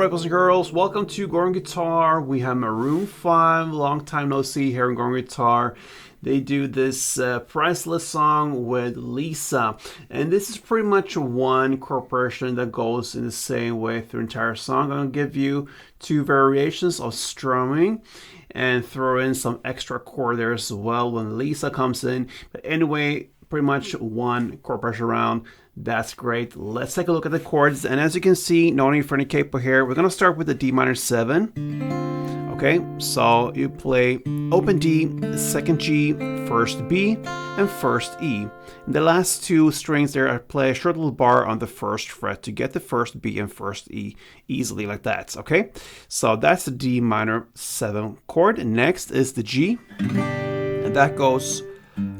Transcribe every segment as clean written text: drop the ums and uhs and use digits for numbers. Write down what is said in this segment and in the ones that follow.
right, boys and girls, welcome to Gorn Guitar. We have Maroon 5, long time no see here in Gorn Guitar. They do this Priceless song with Lisa, and this is pretty much one chord progression that goes in the same way through the entire song. I'm going to give you two variations of strumming and throw in some extra chord there as well when Lisa comes in. But anyway, pretty much one chord progression around. That's great. Let's take a look at the chords. And as you can see, no need for any capo here. We're going to start with the D minor 7. Okay, so you play open D, second G, first B, and first E. And the last two strings there, I play a short little bar on the first fret to get the first B and first E easily like that. Okay, so that's the D minor 7 chord. Next is the G, and that goes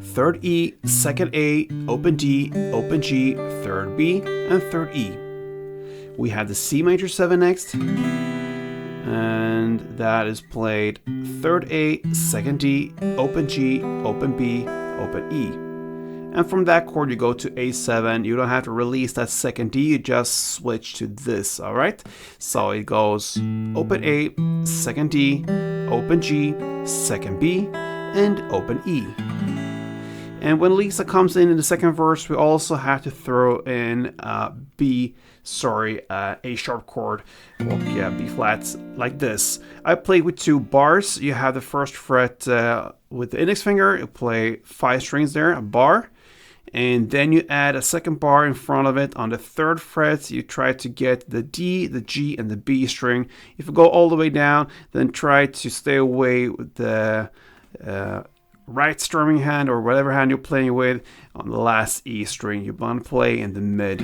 third E, second A, open D, open G, third B, and third E. We have the C major 7 next, and that is played third A, second D, open G, open B, open E. And from that chord you go to A7. You don't have to release that second D, you just switch to this, alright? So it goes open A, second D, open G, second B, and open E. And when Lisa comes in the second verse, we also have to throw in a sharp chord. Well, yeah, B flats like this. I play with 2 bars. You have the first fret with the index finger. You play 5 strings there, a bar. And then you add a second bar in front of it on the third fret. You try to get the D, the G, and the B string. If you go all the way down, then try to stay away with the right strumming hand or whatever hand you're playing with on the last E string. You want to play in the mid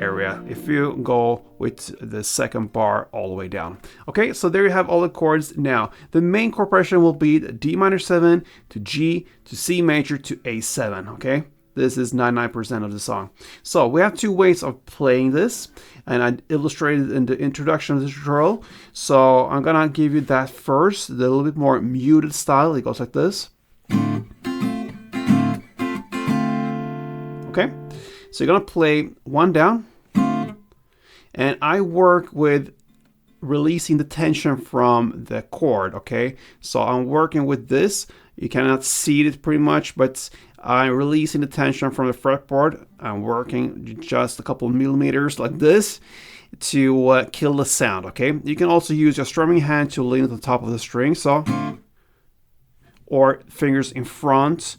area if you go with the second bar all the way down. Okay, so there you have all the chords. Now the main chord progression will be the D minor 7 to G to C major to A7. Okay, this is 99% of the song. So we have 2 ways of playing this, and I illustrated in the introduction of the tutorial. So I'm gonna give you that first, the little bit more muted style. It goes like this. Okay, so you're gonna play 1 down, and I work with releasing the tension from the chord. Okay, so I'm working with this. You cannot see it pretty much, but I'm releasing the tension from the fretboard. I'm working just a couple of millimeters like this to kill the sound. Okay, you can also use your strumming hand to lean at the top of the string, so, or fingers in front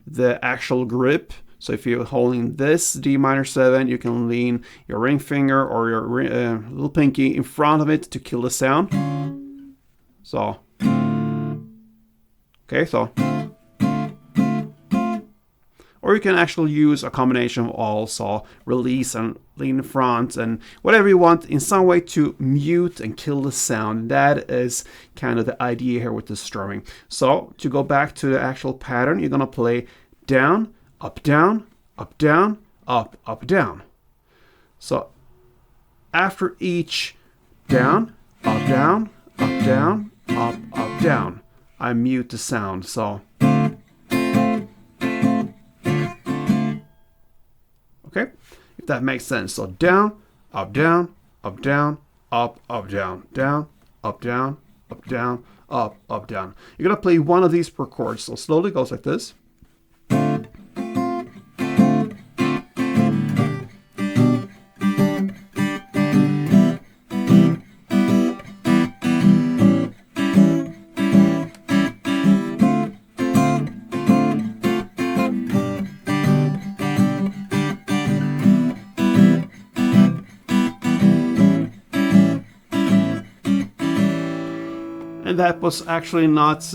the actual grip. So if you're holding this D minor 7, you can lean your ring finger or your little pinky in front of it to kill the sound. So, okay, so. Or you can actually use a combination of all, so release and lean in front and whatever you want in some way to mute and kill the sound. That is kind of the idea here with the strumming. So to go back to the actual pattern, you're gonna play down, up, down, up, down, up, up, down. So after each down, up, down, up, down, up, up, down, I mute the sound. So okay, if that makes sense. So down, up, down, up, down, up, up, down, down, up, down, up, down, up, up, down. You're gonna play one of these per chord. So slowly goes like this. And that was actually not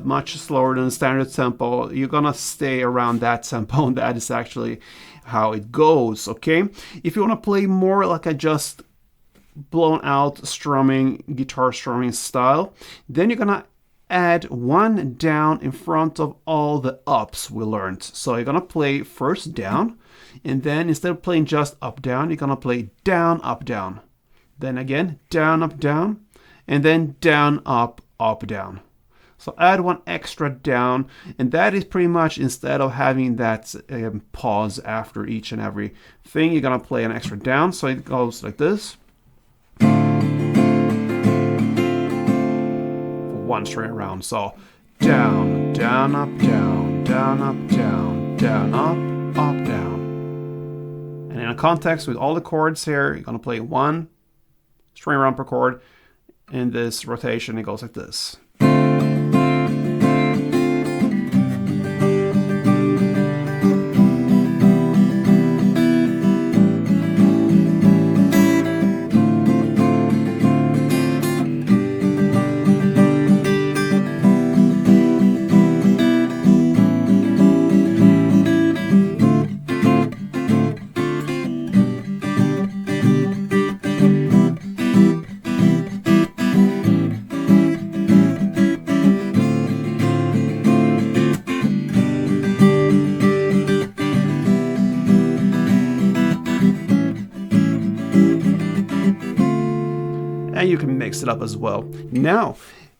much slower than standard tempo. You're gonna stay around that tempo, and that is actually how it goes. Okay, if you want to play more like a just blown out strumming, guitar strumming style, then you're gonna add 1 down in front of all the ups we learned. So you're gonna play first down, and then instead of playing just up down, you're gonna play down up down, then again down up down, and then down, up, up, down. So add 1 extra down, and that is pretty much instead of having that pause after each and every thing, you're gonna play an extra down. So it goes like this. So one string around. So down, down, up, down, down, up, down, down, up, down. And in a context with all the chords here, you're going to play one string around per chord. In this rotation, it goes like this. And you can mix it up as well. Now,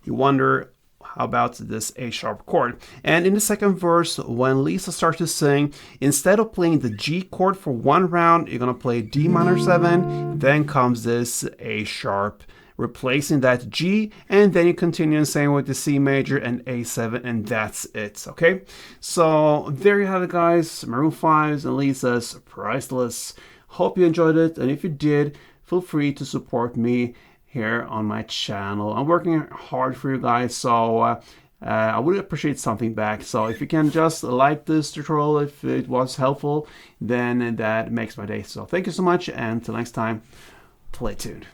you wonder, how about this A sharp chord? And in the second verse, when Lisa starts to sing, instead of playing the G chord for one round, you're going to play D minor 7, then comes this A sharp, replacing that G, and then you continue same with the C major and A7, and that's it, okay? So there you have it, guys. Maroon 5's and Lisa's Priceless. Hope you enjoyed it, and if you did, feel free to support me here on my channel. I'm working hard for you guys, so I would appreciate something back. So if you can just like this tutorial, if it was helpful, then that makes my day. So thank you so much, and until next time, play tuned.